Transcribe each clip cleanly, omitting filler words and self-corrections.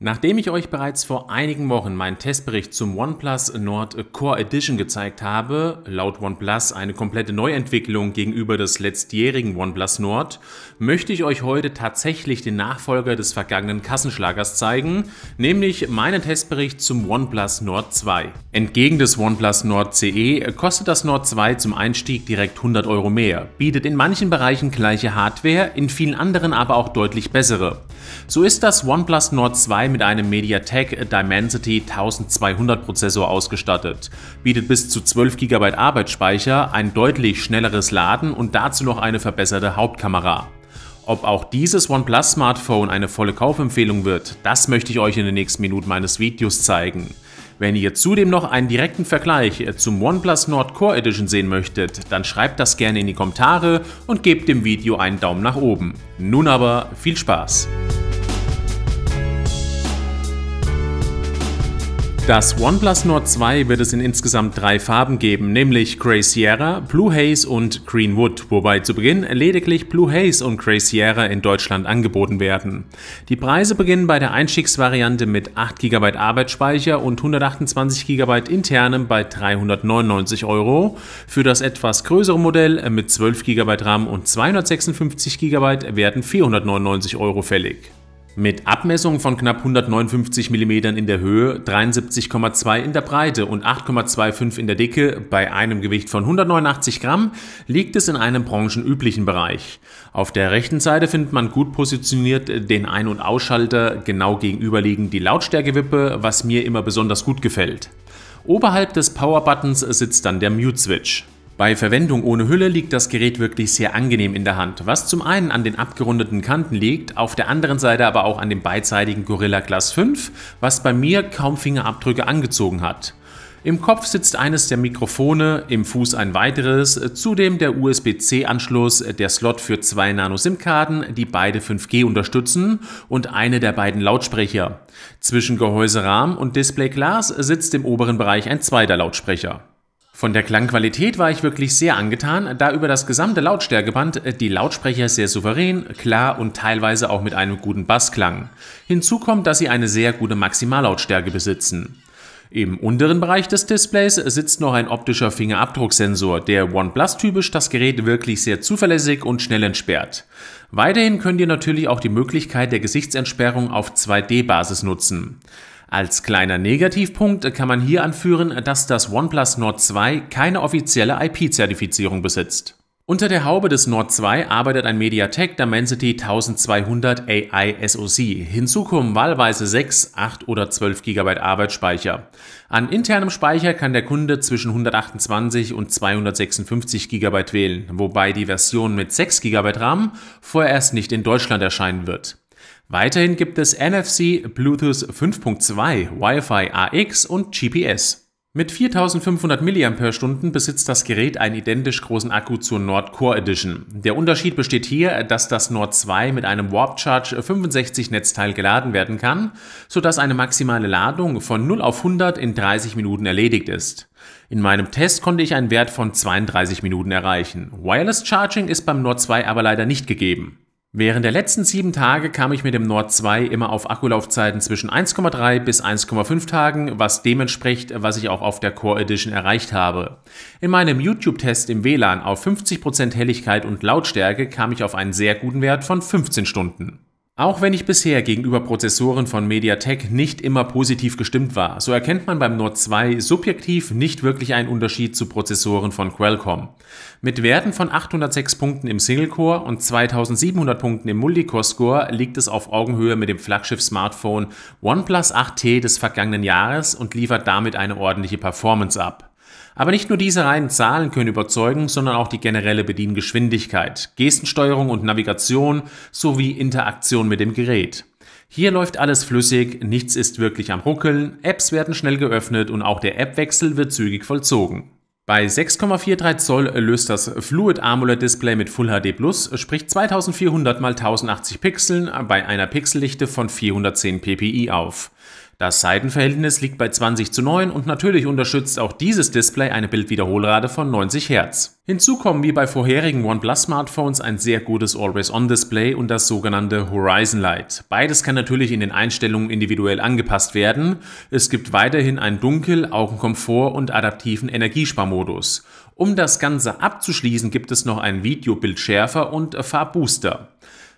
Nachdem ich euch bereits vor einigen Wochen meinen Testbericht zum OnePlus Nord Core Edition gezeigt habe, laut OnePlus eine komplette Neuentwicklung gegenüber des letztjährigen OnePlus Nord, möchte ich euch heute tatsächlich den Nachfolger des vergangenen Kassenschlagers zeigen, nämlich meinen Testbericht zum OnePlus Nord 2. Entgegen des OnePlus Nord CE kostet das Nord 2 zum Einstieg direkt 100 € mehr, bietet in manchen Bereichen gleiche Hardware, in vielen anderen aber auch deutlich bessere. So ist das OnePlus Nord 2 mit einem MediaTek Dimensity 1200 Prozessor ausgestattet, bietet bis zu 12 GB Arbeitsspeicher, ein deutlich schnelleres Laden und dazu noch eine verbesserte Hauptkamera. Ob auch dieses OnePlus Smartphone eine volle Kaufempfehlung wird, das möchte ich euch in den nächsten Minuten meines Videos zeigen. Wenn ihr zudem noch einen direkten Vergleich zum OnePlus Nord Core Edition sehen möchtet, dann schreibt das gerne in die Kommentare und gebt dem Video einen Daumen nach oben. Nun aber viel Spaß! Das OnePlus Nord 2 wird es in insgesamt 3 Farben geben, nämlich Grey Sierra, Blue Haze und Green Wood, wobei zu Beginn lediglich Blue Haze und Grey Sierra in Deutschland angeboten werden. Die Preise beginnen bei der Einstiegsvariante mit 8 GB Arbeitsspeicher und 128 GB internem bei 399 €. Für das etwas größere Modell mit 12 GB RAM und 256 GB werden 499 € fällig. Mit Abmessungen von knapp 159 mm in der Höhe, 73,2 in der Breite und 8,25 in der Dicke bei einem Gewicht von 189 Gramm liegt es in einem branchenüblichen Bereich. Auf der rechten Seite findet man gut positioniert den Ein- und Ausschalter, genau gegenüberliegend die Lautstärkewippe, was mir immer besonders gut gefällt. Oberhalb des Power-Buttons sitzt dann der Mute-Switch. Bei Verwendung ohne Hülle liegt das Gerät wirklich sehr angenehm in der Hand, was zum einen an den abgerundeten Kanten liegt, auf der anderen Seite aber auch an dem beidseitigen Gorilla Glass 5, was bei mir kaum Fingerabdrücke angezogen hat. Im Kopf sitzt eines der Mikrofone, im Fuß ein weiteres, zudem der USB-C-Anschluss, der Slot für 2 Nano-SIM-Karten, die beide 5G unterstützen und eine der beiden Lautsprecher. Zwischen Gehäuserahmen und Displayglas sitzt im oberen Bereich ein zweiter Lautsprecher. Von der Klangqualität war ich wirklich sehr angetan, da über das gesamte Lautstärkeband die Lautsprecher sehr souverän, klar und teilweise auch mit einem guten Bass klangen. Hinzu kommt, dass sie eine sehr gute Maximallautstärke besitzen. Im unteren Bereich des Displays sitzt noch ein optischer Fingerabdrucksensor, der OnePlus-typisch das Gerät wirklich sehr zuverlässig und schnell entsperrt. Weiterhin könnt ihr natürlich auch die Möglichkeit der Gesichtsentsperrung auf 2D-Basis nutzen. Als kleiner Negativpunkt kann man hier anführen, dass das OnePlus Nord 2 keine offizielle IP-Zertifizierung besitzt. Unter der Haube des Nord 2 arbeitet ein MediaTek Dimensity 1200 AI SoC. Hinzu kommen wahlweise 6, 8 oder 12 GB Arbeitsspeicher. An internem Speicher kann der Kunde zwischen 128 und 256 GB wählen, wobei die Version mit 6 GB RAM vorerst nicht in Deutschland erscheinen wird. Weiterhin gibt es NFC, Bluetooth 5.2, Wi-Fi AX und GPS. Mit 4500 mAh besitzt das Gerät einen identisch großen Akku zur Nord Core Edition. Der Unterschied besteht hier, dass das Nord 2 mit einem Warp Charge 65 Netzteil geladen werden kann, sodass eine maximale Ladung von 0 auf 100 in 30 Minuten erledigt ist. In meinem Test konnte ich einen Wert von 32 Minuten erreichen. Wireless Charging ist beim Nord 2 aber leider nicht gegeben. Während der letzten 7 Tage kam ich mit dem Nord 2 immer auf Akkulaufzeiten zwischen 1,3 bis 1,5 Tagen, was dem entspricht, was ich auch auf der Core Edition erreicht habe. In meinem YouTube-Test im WLAN auf 50% Helligkeit und Lautstärke kam ich auf einen sehr guten Wert von 15 Stunden. Auch wenn ich bisher gegenüber Prozessoren von MediaTek nicht immer positiv gestimmt war, so erkennt man beim Nord 2 subjektiv nicht wirklich einen Unterschied zu Prozessoren von Qualcomm. Mit Werten von 806 Punkten im Single-Core und 2700 Punkten im Multicore-Score liegt es auf Augenhöhe mit dem Flaggschiff-Smartphone OnePlus 8T des vergangenen Jahres und liefert damit eine ordentliche Performance ab. Aber nicht nur diese reinen Zahlen können überzeugen, sondern auch die generelle Bediengeschwindigkeit, Gestensteuerung und Navigation sowie Interaktion mit dem Gerät. Hier läuft alles flüssig, nichts ist wirklich am Ruckeln, Apps werden schnell geöffnet und auch der Appwechsel wird zügig vollzogen. Bei 6,43 Zoll löst das Fluid AMOLED Display mit Full HD Plus, sprich 2400 x 1080 Pixeln bei einer Pixeldichte von 410 ppi auf. Das Seitenverhältnis liegt bei 20:9 und natürlich unterstützt auch dieses Display eine Bildwiederholrate von 90 Hz. Hinzu kommen wie bei vorherigen OnePlus-Smartphones ein sehr gutes Always-On-Display und das sogenannte Horizon Light. Beides kann natürlich in den Einstellungen individuell angepasst werden. Es gibt weiterhin einen Dunkel-, Augenkomfort- und adaptiven Energiesparmodus. Um das Ganze abzuschließen, gibt es noch einen Videobildschärfer und Farbbooster.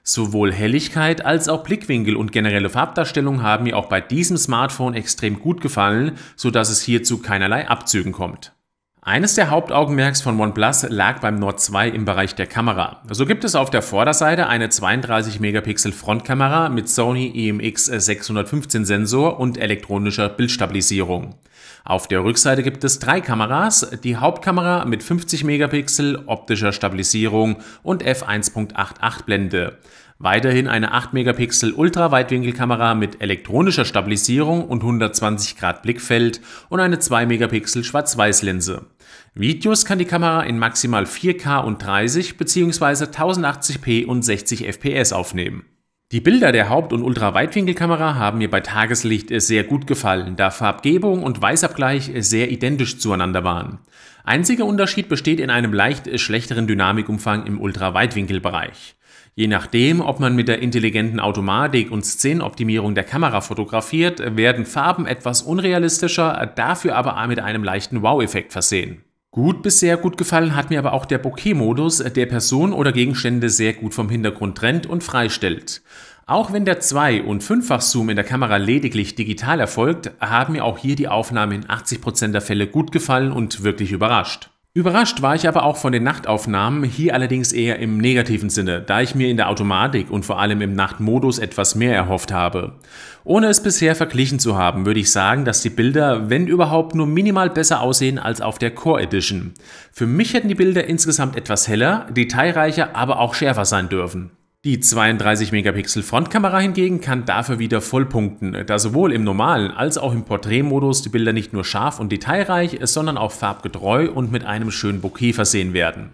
Sowohl Helligkeit als auch Blickwinkel und generelle Farbdarstellung haben mir auch bei diesem Smartphone extrem gut gefallen, sodass es hier zu keinerlei Abzügen kommt. Eines der Hauptaugenmerks von OnePlus lag beim Nord 2 im Bereich der Kamera. So gibt es auf der Vorderseite eine 32-Megapixel Frontkamera mit Sony IMX615 Sensor und elektronischer Bildstabilisierung. Auf der Rückseite gibt es 3 Kameras, die Hauptkamera mit 50 Megapixel, optischer Stabilisierung und f1.88 Blende. Weiterhin eine 8 Megapixel Ultraweitwinkelkamera mit elektronischer Stabilisierung und 120 Grad Blickfeld und eine 2 Megapixel Schwarz-Weiß-Linse. Videos kann die Kamera in maximal 4K und 30 bzw. 1080p und 60 fps aufnehmen. Die Bilder der Haupt- und Ultraweitwinkelkamera haben mir bei Tageslicht sehr gut gefallen, da Farbgebung und Weißabgleich sehr identisch zueinander waren. Einziger Unterschied besteht in einem leicht schlechteren Dynamikumfang im Ultraweitwinkelbereich. Je nachdem, ob man mit der intelligenten Automatik und Szenenoptimierung der Kamera fotografiert, werden Farben etwas unrealistischer, dafür aber mit einem leichten Wow-Effekt versehen. Gut bis sehr gut gefallen hat mir aber auch der Bokeh-Modus, der Personen oder Gegenstände sehr gut vom Hintergrund trennt und freistellt. Auch wenn der 2- und 5-fach-Zoom in der Kamera lediglich digital erfolgt, haben mir auch hier die Aufnahmen in 80% der Fälle gut gefallen und wirklich überrascht. Überrascht war ich aber auch von den Nachtaufnahmen, hier allerdings eher im negativen Sinne, da ich mir in der Automatik und vor allem im Nachtmodus etwas mehr erhofft habe. Ohne es bisher verglichen zu haben, würde ich sagen, dass die Bilder, wenn überhaupt, nur minimal besser aussehen als auf der Core Edition. Für mich hätten die Bilder insgesamt etwas heller, detailreicher, aber auch schärfer sein dürfen. Die 32 Megapixel Frontkamera hingegen kann dafür wieder voll punkten, da sowohl im normalen als auch im Porträtmodus die Bilder nicht nur scharf und detailreich, sondern auch farbgetreu und mit einem schönen Bokeh versehen werden.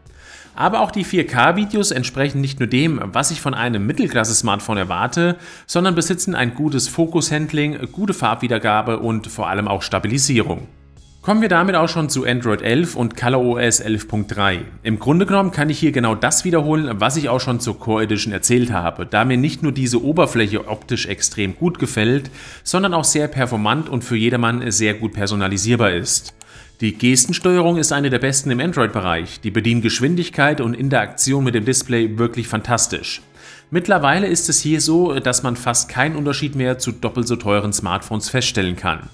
Aber auch die 4K-Videos entsprechen nicht nur dem, was ich von einem Mittelklasse-Smartphone erwarte, sondern besitzen ein gutes Fokus-Handling, gute Farbwiedergabe und vor allem auch Stabilisierung. Kommen wir damit auch schon zu Android 11 und ColorOS 11.3. Im Grunde genommen kann ich hier genau das wiederholen, was ich auch schon zur Core Edition erzählt habe, da mir nicht nur diese Oberfläche optisch extrem gut gefällt, sondern auch sehr performant und für jedermann sehr gut personalisierbar ist. Die Gestensteuerung ist eine der besten im Android-Bereich, die Bediengeschwindigkeit und Interaktion mit dem Display wirklich fantastisch. Mittlerweile ist es hier so, dass man fast keinen Unterschied mehr zu doppelt so teuren Smartphones feststellen kann.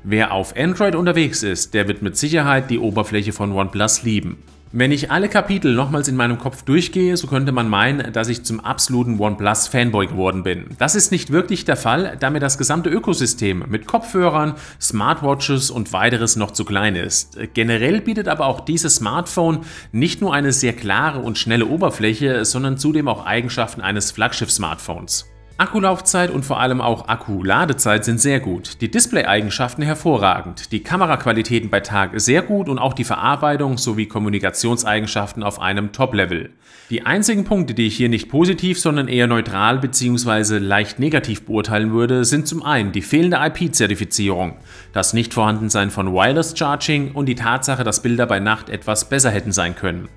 Wer auf Android unterwegs ist, der wird mit Sicherheit die Oberfläche von OnePlus lieben. Wenn ich alle Kapitel nochmals in meinem Kopf durchgehe, so könnte man meinen, dass ich zum absoluten OnePlus-Fanboy geworden bin. Das ist nicht wirklich der Fall, da mir das gesamte Ökosystem mit Kopfhörern, Smartwatches und weiteres noch zu klein ist. Generell bietet aber auch dieses Smartphone nicht nur eine sehr klare und schnelle Oberfläche, sondern zudem auch Eigenschaften eines Flaggschiff-Smartphones. Akkulaufzeit und vor allem auch Akkuladezeit sind sehr gut, die Display-Eigenschaften hervorragend, die Kameraqualitäten bei Tag sehr gut und auch die Verarbeitung sowie Kommunikationseigenschaften auf einem Top-Level. Die einzigen Punkte, die ich hier nicht positiv, sondern eher neutral bzw. leicht negativ beurteilen würde, sind zum einen die fehlende IP-Zertifizierung, das Nichtvorhandensein von Wireless Charging und die Tatsache, dass Bilder bei Nacht etwas besser hätten sein können.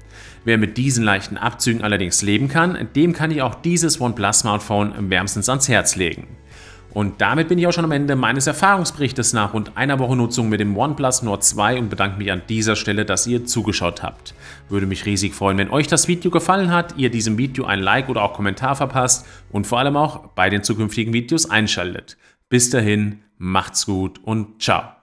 Wer mit diesen leichten Abzügen allerdings leben kann, dem kann ich auch dieses OnePlus-Smartphone wärmstens ans Herz legen. Und damit bin ich auch schon am Ende meines Erfahrungsberichtes nach rund einer Woche Nutzung mit dem OnePlus Nord 2 und bedanke mich an dieser Stelle, dass ihr zugeschaut habt. Würde mich riesig freuen, wenn euch das Video gefallen hat, ihr diesem Video ein Like oder auch Kommentar verpasst und vor allem auch bei den zukünftigen Videos einschaltet. Bis dahin, macht's gut und ciao.